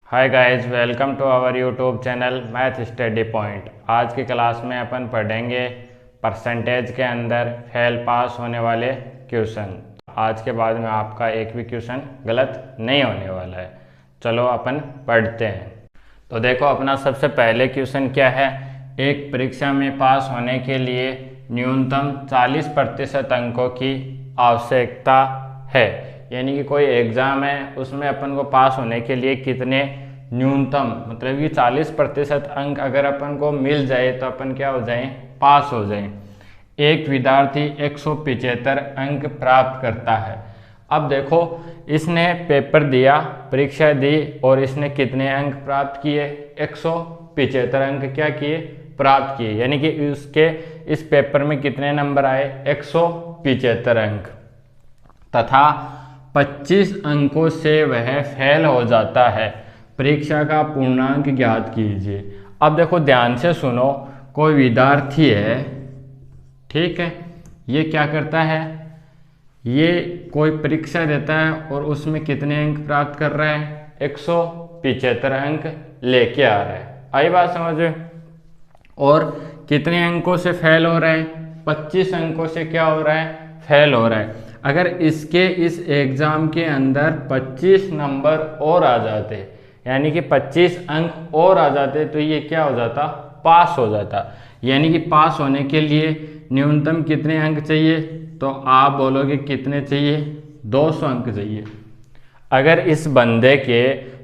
Hi guys, welcome to our YouTube channel math study point. आज की class में अपन पढ़ेंगे परसेंटेज के अंदर फेल पास होने वाले क्वेश्चन। आज के बाद में आपका एक भी क्वेश्चन गलत नहीं होने वाला है। चलो अपन पढ़ते हैं। तो देखो, अपना सबसे पहले क्वेश्चन क्या है। एक परीक्षा में पास होने के लिए न्यूनतम 40% अंकों की आवश्यकता है। यानी कि कोई एग्ज़ाम है, उसमें अपन को पास होने के लिए कितने न्यूनतम मतलब कि 40% अंक अगर अपन को मिल जाए तो अपन क्या हो जाएं, पास हो जाएं। एक विद्यार्थी 175 अंक प्राप्त करता है। अब देखो, इसने पेपर दिया, परीक्षा दी और इसने कितने अंक प्राप्त किए, 175 अंक क्या किए, प्राप्त किए। यानी कि उसके इस पेपर में कितने नंबर आए, 175 अंक, तथा 25 अंकों से वह फेल हो जाता है। परीक्षा का पूर्णांक ज्ञात कीजिए। अब देखो, ध्यान से सुनो। कोई विद्यार्थी है, ठीक है, ये क्या करता है, ये कोई परीक्षा देता है और उसमें कितने अंक प्राप्त कर रहा है, 175 अंक लेके आ रहा है। आई बात समझ में। और कितने अंकों से फेल हो रहा है, 25 अंकों से क्या हो रहा है, फेल हो रहा है। अगर इसके इस एग्ज़ाम के अंदर 25 नंबर और आ जाते, यानी कि 25 अंक और आ जाते, तो ये क्या हो जाता, पास हो जाता। यानी कि पास होने के लिए न्यूनतम कितने अंक चाहिए, तो आप बोलोगे कितने चाहिए, 200 अंक चाहिए। अगर इस बंदे के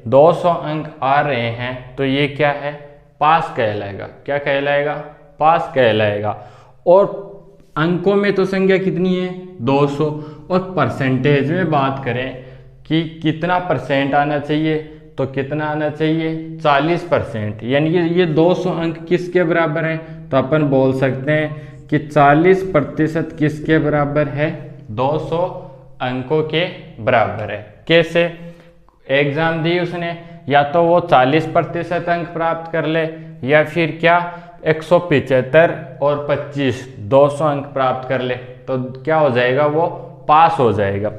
200 अंक आ रहे हैं तो ये क्या है, पास कहलाएगा। क्या कहलाएगा, पास कहलाएगा। और अंकों में तो संख्या कितनी है, 200। और परसेंटेज में बात करें कि कितना परसेंट आना चाहिए, तो कितना आना चाहिए, 40%। यानी कि ये 200 अंक किसके बराबर है, तो अपन बोल सकते हैं कि 40% किसके बराबर है, 200 अंकों के बराबर है। कैसे, एग्जाम दी उसने, या तो वो 40% अंक प्राप्त कर ले, या फिर क्या 175 और 25 200 अंक प्राप्त कर ले, तो क्या हो जाएगा, वो पास हो जाएगा।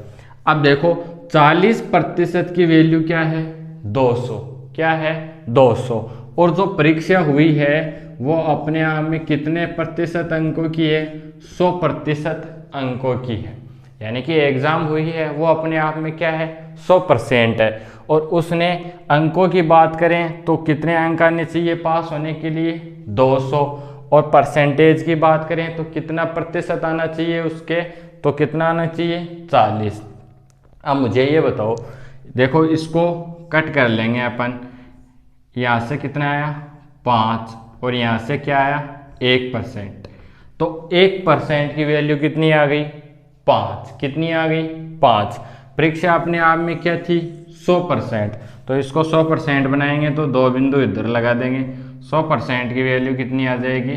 अब देखो, 40% की वैल्यू क्या है, 200। क्या है, 200। और जो परीक्षा हुई है वो अपने आप में कितने प्रतिशत अंकों की है, 100% अंकों की है। यानी कि एग्ज़ाम हुई है वो अपने आप में क्या है, 100% है। और उसने अंकों की बात करें तो कितने अंक आने चाहिए पास होने के लिए, 200। और परसेंटेज की बात करें तो कितना प्रतिशत आना चाहिए उसके, तो कितना आना चाहिए, 40। अब मुझे ये बताओ, देखो इसको कट कर लेंगे अपन। यहाँ से कितना आया, 5, और यहाँ से क्या आया, 1%। तो 1% की वैल्यू कितनी आ गई, 5। कितनी आ गई, 5। परीक्षा अपने आप में क्या थी, 100%। तो इसको 100% बनाएंगे तो 2 बिंदु इधर लगा देंगे। 100% की वैल्यू कितनी आ जाएगी,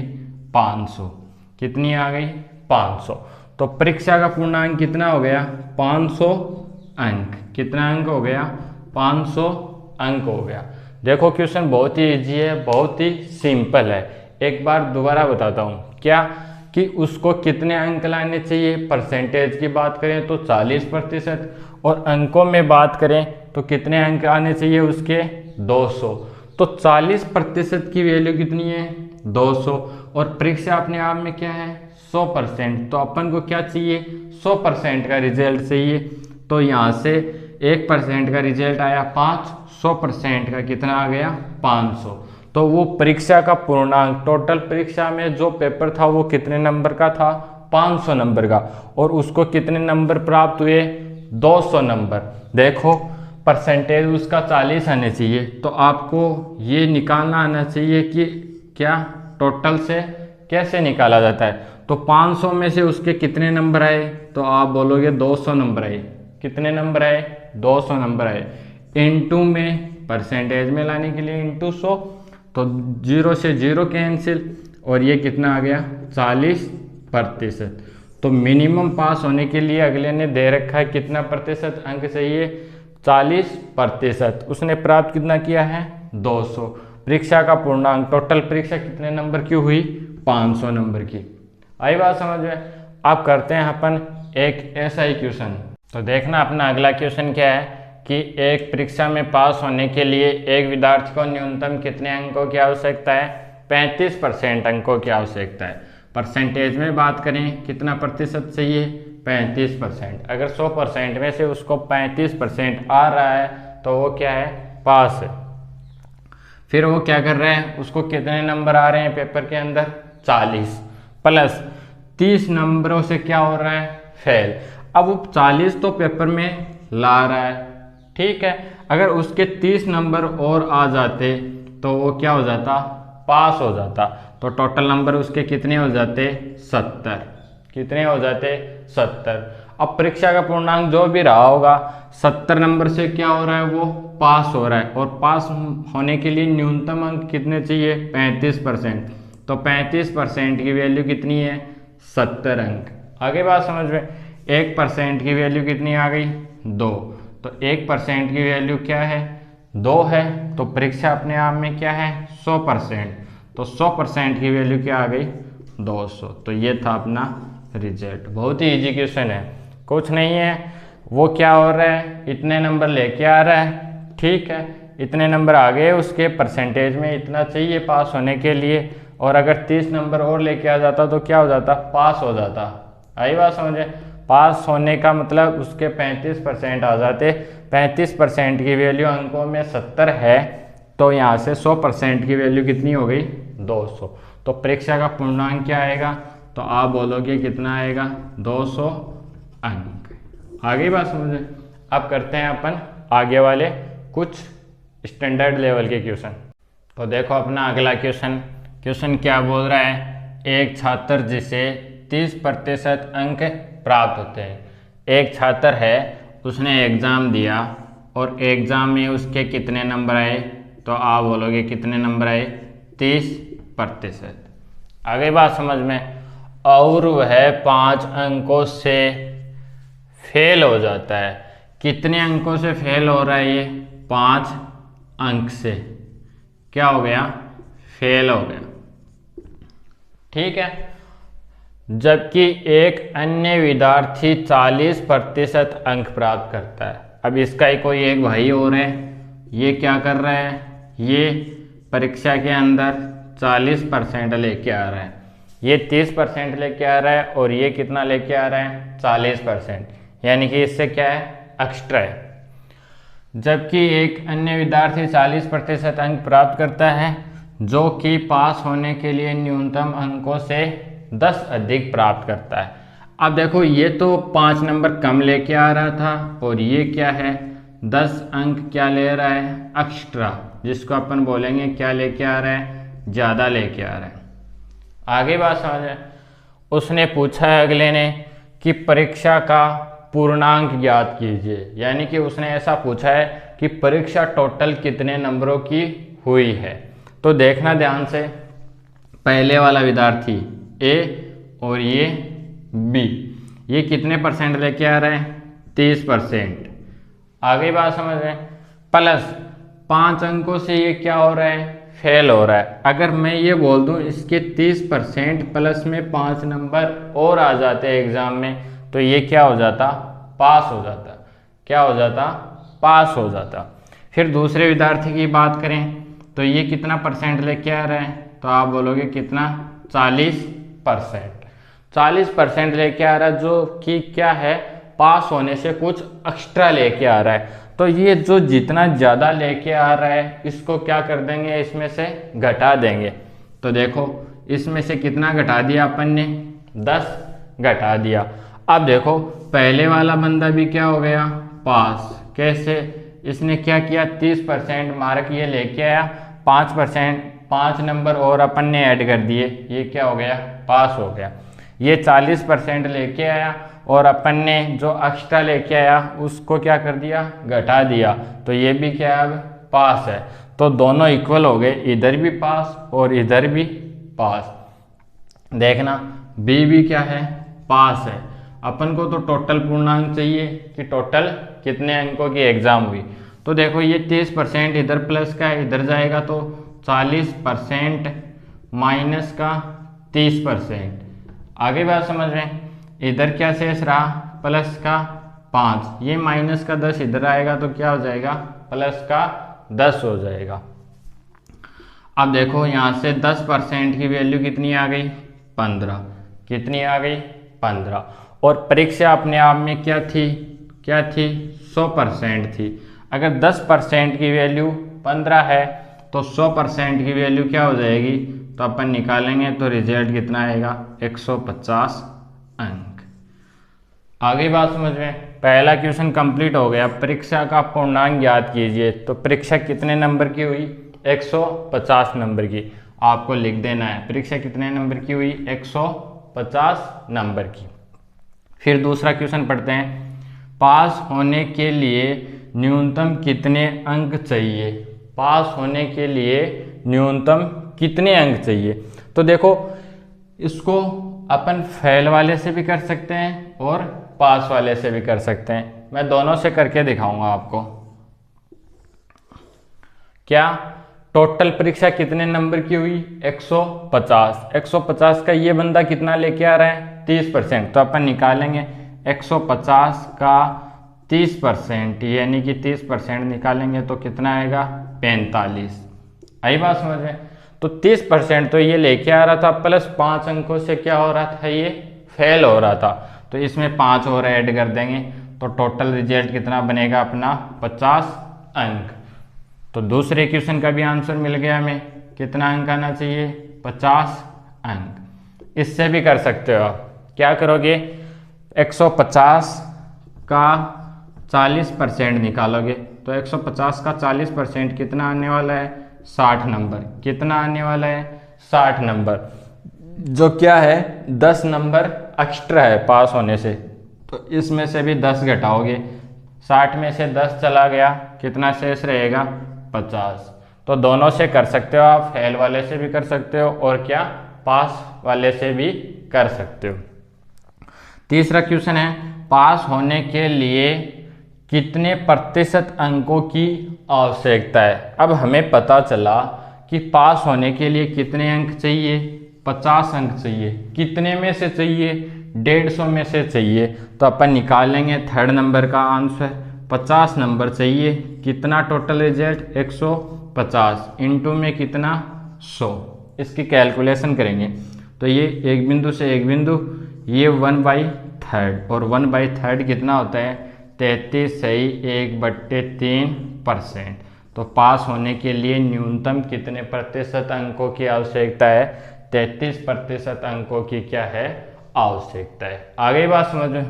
500। कितनी आ गई, 500। तो परीक्षा का पूर्णांक कितना हो गया, 500 अंक। कितना अंक हो गया, 500 अंक हो गया। देखो, क्वेश्चन बहुत ही इजी है, बहुत ही सिंपल है। एक बार दोबारा बताता हूँ, क्या कि उसको कितने अंक लाने चाहिए, परसेंटेज की बात करें तो 40%, और अंकों में बात करें तो कितने अंक आने चाहिए उसके, 200। तो 40% की वैल्यू कितनी है, 200। और परीक्षा अपने आप में क्या है, 100%। तो अपन को क्या चाहिए, 100% का रिजल्ट चाहिए। तो यहाँ से 1% का रिजल्ट आया 5, 100% का कितना आ गया, 500। तो वो परीक्षा का पूर्णांक, टोटल परीक्षा में जो पेपर था वो कितने नंबर का था, 500 नंबर का। और उसको कितने नंबर प्राप्त हुए, 200 नंबर। देखो, परसेंटेज उसका 40 आने चाहिए, तो आपको ये निकालना आना चाहिए कि क्या टोटल से कैसे निकाला जाता है। तो 500 में से उसके कितने नंबर आए, तो आप बोलोगे 200 नंबर आए। कितने नंबर आए, 200 नंबर आए। इनटू में परसेंटेज में लाने के लिए इनटू 100, तो 0 से 0 कैंसिल, और ये कितना आ गया, 40%। तो मिनिमम पास होने के लिए अगले ने दे रखा है कितना प्रतिशत अंक चाहिए, 40%। उसने प्राप्त कितना किया है, 200। परीक्षा का पूर्णांक, टोटल परीक्षा कितने नंबर की हुई, 500 नंबर की। आई बात समझ में। अब करते हैं अपन एक ऐसा ही क्वेश्चन। तो देखना, अपना अगला क्वेश्चन क्या है। कि एक परीक्षा में पास होने के लिए एक विद्यार्थी को न्यूनतम कितने अंकों की आवश्यकता है? 35% अंकों की आवश्यकता है। परसेंटेज में बात करें कितना प्रतिशत चाहिए? 35%। अगर 100% में से उसको 35% आ रहा है तो वो क्या है? पास है। फिर वो क्या कर रहा है? उसको कितने नंबर आ रहे हैं पेपर के अंदर? 40 प्लस 30 नंबरों से क्या हो रहा है? फेल। अब वो 40 तो पेपर में ला रहा है, ठीक है। अगर उसके 30 नंबर और आ जाते तो वो क्या हो जाता? पास हो जाता। तो टोटल नंबर उसके कितने हो जाते? 70। कितने हो जाते? 70। अब परीक्षा का पूर्णांक जो भी रहा होगा 70 नंबर से क्या हो रहा है? वो पास हो रहा है। और पास होने के लिए न्यूनतम अंक कितने चाहिए? 35%। तो 35% की वैल्यू कितनी है? 70 अंक। आगे बात समझ में? 1% की वैल्यू कितनी आ गई? 2। तो 1% की वैल्यू क्या है? 2 है। तो परीक्षा अपने आप में क्या है? 100%। तो 100% की वैल्यू क्या आ गई? 200। तो ये था अपना रिजल्ट। बहुत ही इजी क्वेश्चन है, कुछ नहीं है। वो क्या हो रहा है? इतने नंबर लेके आ रहा है, ठीक है। इतने नंबर आ गए उसके, परसेंटेज में इतना चाहिए पास होने के लिए। और अगर 30 नंबर और लेके आ जाता तो क्या हो जाता? पास हो जाता। आई बात समझे? पास होने का मतलब उसके 35% आ जाते। 35% की वैल्यू अंकों में 70 है, तो यहाँ से 100% की वैल्यू कितनी हो गई? 200। तो परीक्षा का पूर्णांक क्या आएगा? तो आप बोलोगे कितना आएगा? 200 अंक। आगे बात समझे? अब करते हैं अपन आगे वाले कुछ स्टैंडर्ड लेवल के क्वेश्चन। तो देखो अपना अगला क्वेश्चन क्या बोल रहा है? एक छात्र जिसे 30% अंक प्राप्त होते हैं। एक छात्र है, उसने एग्ज़ाम दिया और एग्ज़ाम में उसके कितने नंबर आए? तो आप बोलोगे कितने नंबर आए? 30%। आगे बात समझ में? और वह 5 अंकों से फेल हो जाता है। कितने अंकों से फेल हो रहा है ये? 5 अंक से क्या हो गया? फेल हो गया, ठीक है। जबकि एक अन्य विद्यार्थी 40% अंक प्राप्त करता है। अब इसका ही कोई एक भाई और है, ये क्या कर रहा है? ये परीक्षा के अंदर 40% लेके आ रहा है। ये 30% लेके आ रहा है और ये कितना लेके आ रहा है? 40%। यानी कि इससे क्या है? एक्स्ट्रा है। जबकि एक अन्य विद्यार्थी 40% अंक प्राप्त करता है, जो कि पास होने के लिए न्यूनतम अंकों से 10 अधिक प्राप्त करता है। अब देखो ये तो 5 नंबर कम लेके आ रहा था और ये क्या है? 10 अंक क्या ले रहा है? एक्स्ट्रा, जिसको अपन बोलेंगे क्या लेके आ रहा है? ज़्यादा लेके आ रहा है। आगे बात समझ? उसने पूछा है अगले ने कि परीक्षा का पूर्णांक ज्ञात कीजिए। यानी कि उसने ऐसा पूछा है कि परीक्षा टोटल कितने नंबरों की हुई है। तो देखना ध्यान से, पहले वाला विद्यार्थी ए और ये बी, ये कितने परसेंट लेके आ रहे हैं? 30%। आगे बात समझ रहे हैं? प्लस 5 अंकों से ये क्या हो रहा है? फेल हो रहा है। अगर मैं ये बोल दूं इसके 30% प्लस में 5 नंबर और आ जाते एग्जाम में, तो ये क्या हो जाता? पास हो जाता। क्या हो जाता? पास हो जाता। फिर दूसरे विद्यार्थी की बात करें तो ये कितना परसेंट लेके आ रहा है? तो आप बोलोगे कितना? 40%। 40% लेके आ रहा है, जो कि क्या है? पास होने से कुछ एक्स्ट्रा लेके आ रहा है। तो ये जो जितना ज़्यादा लेके आ रहा है इसको क्या कर देंगे? इसमें से घटा देंगे। तो देखो इसमें से कितना घटा दिया अपन ने? 10 घटा दिया। अब देखो पहले वाला बंदा भी क्या हो गया? पास। कैसे? इसने क्या किया? 30% मार्क ये लेके आया, 5% 5 नंबर और अपन ने ऐड कर दिए, ये क्या हो गया? पास हो गया। ये 40% लेके आया और अपन ने जो एक्स्ट्रा लेके आया उसको क्या कर दिया? घटा दिया। तो ये भी क्या है? अब पास है। तो दोनों इक्वल हो गए, इधर भी पास और इधर भी पास। देखना बी भी क्या है? पास है। अपन को तो टोटल पूर्णांक चाहिए कि टोटल कितने अंकों की एग्जाम हुई। तो देखो ये 30% इधर प्लस का इधर जाएगा, तो 40% माइनस का 30%। आगे बात समझ रहे हैं? इधर क्या शेष रहा? प्लस का 5, ये माइनस का 10 इधर आएगा तो क्या हो जाएगा, प्लस का 10 हो जाएगा। अब देखो यहाँ से 10% की वैल्यू कितनी आ गई, 15, कितनी आ गई, 15। और परीक्षा अपने आप में क्या थी, 100% थी। अगर 10% की वैल्यू 15 है तो 100% की वैल्यू क्या हो जाएगी, तो अपन निकालेंगे तो रिजल्ट कितना आएगा, 150 अंक। आगे बात समझ में, पहला क्वेश्चन कंप्लीट हो गया। परीक्षा का पूर्णांक याद कीजिए, तो परीक्षा कितने नंबर की हुई, 150 नंबर की। आपको लिख देना है परीक्षा कितने नंबर की हुई, 150 नंबर की। फिर दूसरा क्वेश्चन पढ़ते हैं, पास होने के लिए न्यूनतम कितने अंक चाहिए, पास होने के लिए न्यूनतम कितने अंक चाहिए। तो देखो इसको अपन फेल वाले से भी कर सकते हैं और पास वाले से भी कर सकते हैं। मैं दोनों से करके दिखाऊंगा आपको। क्या टोटल परीक्षा कितने नंबर की हुई, 150। 150 का ये बंदा कितना लेके आ रहा है, 30%। तो अपन निकालेंगे 150 का 30%, यानी कि 30% निकालेंगे तो कितना आएगा, 45। आई बात समझ में। तो 30% तो ये लेके आ रहा था, प्लस 5 अंकों से क्या हो रहा था, ये फेल हो रहा था। तो इसमें 5 और ऐड कर देंगे तो टोटल रिजल्ट कितना बनेगा अपना, 50 अंक। तो दूसरे क्वेश्चन का भी आंसर मिल गया हमें, कितना अंक आना चाहिए, 50 अंक। इससे भी कर सकते हो आप, क्या करोगे, 150 का 40% निकालोगे तो 150 का 40% कितना आने वाला है, 60 नंबर। कितना आने वाला है, 60 नंबर, जो क्या है 10 नंबर एक्स्ट्रा है पास होने से। तो इसमें से भी 10 घटाओगे, 60 में से 10 चला गया, कितना शेष रहेगा, 50। तो दोनों से कर सकते हो आप, फेल वाले से भी कर सकते हो और क्या, पास वाले से भी कर सकते हो। तीसरा क्वेश्चन है, पास होने के लिए कितने प्रतिशत अंकों की आवश्यकता है। अब हमें पता चला कि पास होने के लिए कितने अंक चाहिए, 50 अंक चाहिए। कितने में से चाहिए, 150 में से चाहिए। तो अपन निकालेंगे थर्ड नंबर का आंसर, 50 नंबर चाहिए। कितना टोटल रिजल्ट, 150 इंटू में कितना, 100। इसकी कैलकुलेशन करेंगे तो ये एक बिंदु से एक बिंदु, ये 1/3 और 1/3 कितना होता है, 33 सही 1/3%। तो पास होने के लिए न्यूनतम कितने प्रतिशत अंकों की आवश्यकता है, 33% अंकों की क्या है, आवश्यकता है। आगे बात समझ में,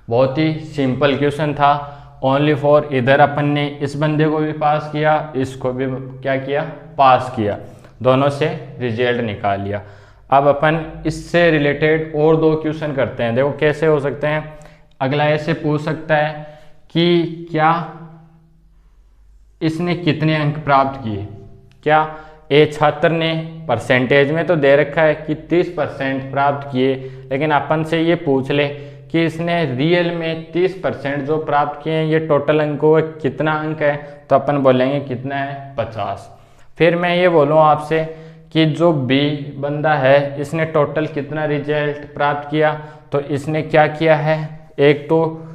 बहुत ही सिंपल क्वेश्चन था। ओनली फॉर इधर अपन ने इस बंदे को भी पास किया, इसको भी क्या किया, पास किया, दोनों से रिजल्ट निकाल लिया। अब अपन इससे रिलेटेड और 2 क्वेश्चन करते हैं। देखो कैसे हो सकते हैं। अगला ऐसे पूछ सकता है कि क्या इसने कितने अंक प्राप्त किए। क्या ए छात्र ने परसेंटेज में तो दे रखा है कि 30% प्राप्त किए, लेकिन अपन से ये पूछ ले कि इसने रियल में 30% जो प्राप्त किए हैं, ये टोटल अंकों का कितना अंक है। तो अपन बोलेंगे कितना है, 50। फिर मैं ये बोलूँ आपसे कि जो बी बंदा है, इसने टोटल कितना रिजल्ट प्राप्त किया। तो इसने क्या किया है, एक तो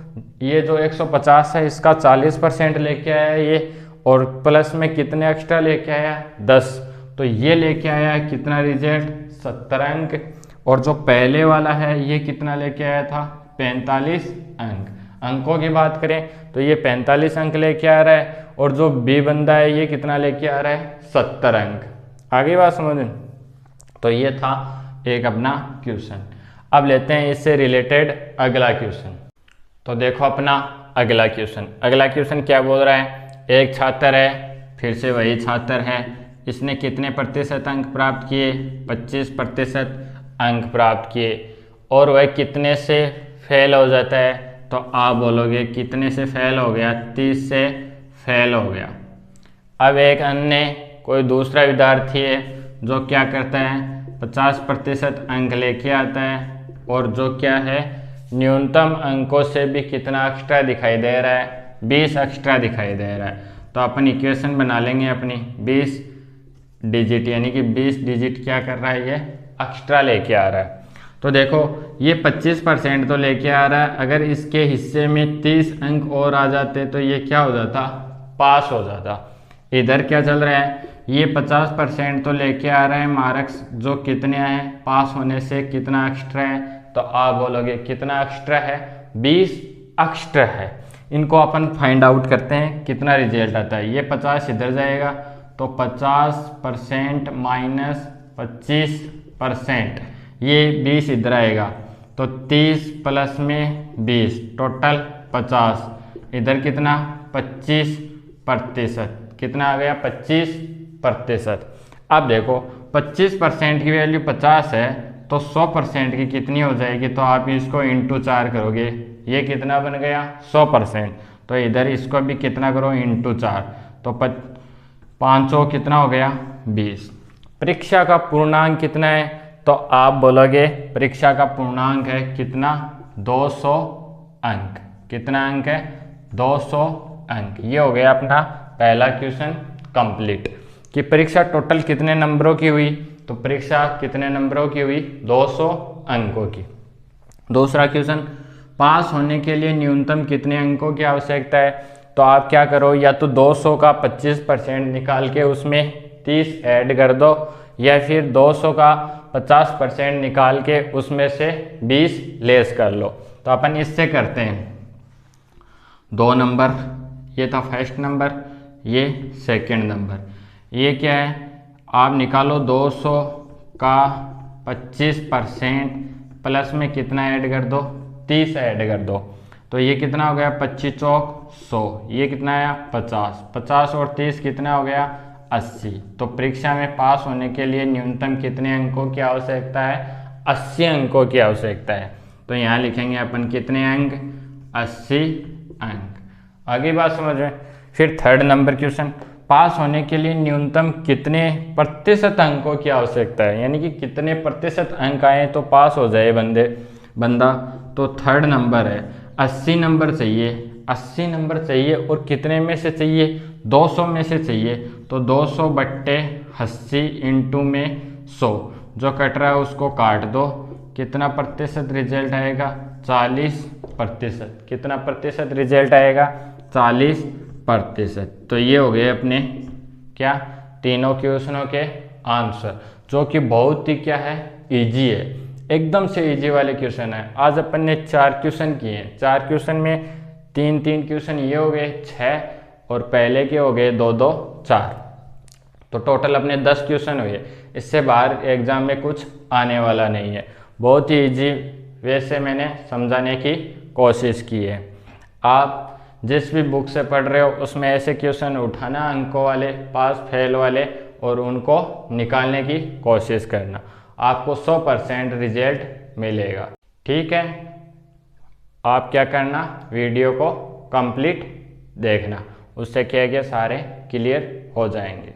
ये जो 150 है इसका 40% लेके आया ये, और प्लस में कितने एक्स्ट्रा लेके आया, 10। तो ये लेके आया कितना रिजल्ट, 70 अंक। और जो पहले वाला है ये कितना लेके आया था, 45 अंक। अंकों की बात करें तो ये 45 अंक लेके आ रहा है, और जो बी बंदा है ये कितना लेके आ रहा है, 70 अंक। आगे बात समझें। तो ये था एक अपना क्वेश्चन। अब लेते हैं इससे रिलेटेड अगला क्वेश्चन। तो देखो अपना अगला क्वेश्चन, अगला क्वेश्चन क्या बोल रहा है, एक छात्र है, फिर से वही छात्र है, इसने कितने प्रतिशत अंक प्राप्त किए, 25% अंक प्राप्त किए, और वह कितने से फेल हो जाता है। तो आप बोलोगे कितने से फेल हो गया, 30 से फेल हो गया। अब एक अन्य कोई दूसरा विद्यार्थी है जो क्या करता है, 50% अंक लेके आता है, और जो क्या है न्यूनतम अंकों से भी कितना एक्स्ट्रा दिखाई दे रहा है, 20 एक्स्ट्रा दिखाई दे रहा है। तो अपन इक्वेशन बना लेंगे अपनी, 20 डिजिट, यानी कि 20 डिजिट क्या कर रहा है, ये एक्स्ट्रा लेके आ रहा है। तो देखो ये 25% तो लेके आ रहा है, अगर इसके हिस्से में 30 अंक और आ जाते तो ये क्या हो जाता, पास हो जाता। इधर क्या चल रहा है, ये 50% तो लेके आ रहा है मार्क्स, जो कितने आए पास होने से कितना एक्स्ट्रा है, तो आप बोलोगे कितना एक्स्ट्रा है, 20 एक्स्ट्रा है। इनको अपन फाइंड आउट करते हैं कितना रिजल्ट आता है। ये 50 इधर जाएगा तो 50% माइनस 25%, ये 20 इधर आएगा तो 30 प्लस में 20 टोटल 50, इधर कितना 25%, कितना आ गया 25%। अब देखो 25% की वैल्यू 50 है तो 100% की कितनी हो जाएगी, तो आप इसको इंटू 4 करोगे, ये कितना बन गया 100%। तो इधर इसको भी कितना करो इंटू 4, तो 500 कितना हो गया 20। परीक्षा का पूर्णांक कितना है, तो आप बोलोगे परीक्षा का पूर्णांक है कितना 200 अंक। कितना अंक है 200 अंक। ये हो गया अपना पहला क्वेश्चन कंप्लीट कि परीक्षा टोटल कितने नंबरों की हुई, तो परीक्षा कितने नंबरों की हुई 200 अंकों की। दूसरा क्वेश्चन, पास होने के लिए न्यूनतम कितने अंकों की आवश्यकता है, तो आप क्या करो, या तो 200 का 25% निकाल के उसमें 30 ऐड कर दो, या फिर 200 का 50% निकाल के उसमें से 20 लेस कर लो। तो अपन इससे करते हैं, 2 नंबर, ये था फर्स्ट नंबर, ये सेकंड नंबर, ये क्या है, आप निकालो 200 का 25% प्लस में कितना ऐड कर दो 30 ऐड कर दो, तो ये कितना हो गया 25 चौक 100, ये कितना आया 50, 50 और 30 कितना हो गया 80। तो परीक्षा में पास होने के लिए न्यूनतम कितने अंकों की आवश्यकता है, 80 अंकों की आवश्यकता है। तो यहाँ लिखेंगे अपन कितने अंक 80 अंक। आगे बात समझ में। फिर थर्ड नंबर क्वेश्चन, पास होने के लिए न्यूनतम कितने प्रतिशत अंकों की आवश्यकता है, यानी कि कितने प्रतिशत अंक आए तो पास हो जाए बंदा। तो थर्ड नंबर है 80 नंबर चाहिए, 80 नंबर चाहिए, और कितने में से चाहिए 200 में से चाहिए। तो 200 बट्टे 80 इंटू में 100, जो कट रहा है उसको काट दो, कितना प्रतिशत रिजल्ट आएगा 40%। कितना प्रतिशत रिजल्ट आएगा 40%। तो ये हो गए अपने क्या तीनों क्वेश्चनों के आंसर, जो कि बहुत ही क्या है इजी है, एकदम से इजी वाले क्वेश्चन है। आज अपन ने 4 क्वेश्चन किए हैं, 4 क्वेश्चन में 3-3 क्वेश्चन ये हो गए 6, और पहले के हो गए 2-2 4, तो टोटल अपने 10 क्वेश्चन हुए। इससे बाहर एग्जाम में कुछ आने वाला नहीं है, बहुत ही इजी वे से मैंने समझाने की कोशिश की है। आप जिस भी बुक से पढ़ रहे हो उसमें ऐसे क्वेश्चन उठाना अंकों वाले, पास फेल वाले, और उनको निकालने की कोशिश करना, आपको 100% रिजल्ट मिलेगा। ठीक है, आप क्या करना, वीडियो को कंप्लीट देखना, उससे क्या क्या सारे क्लियर हो जाएंगे।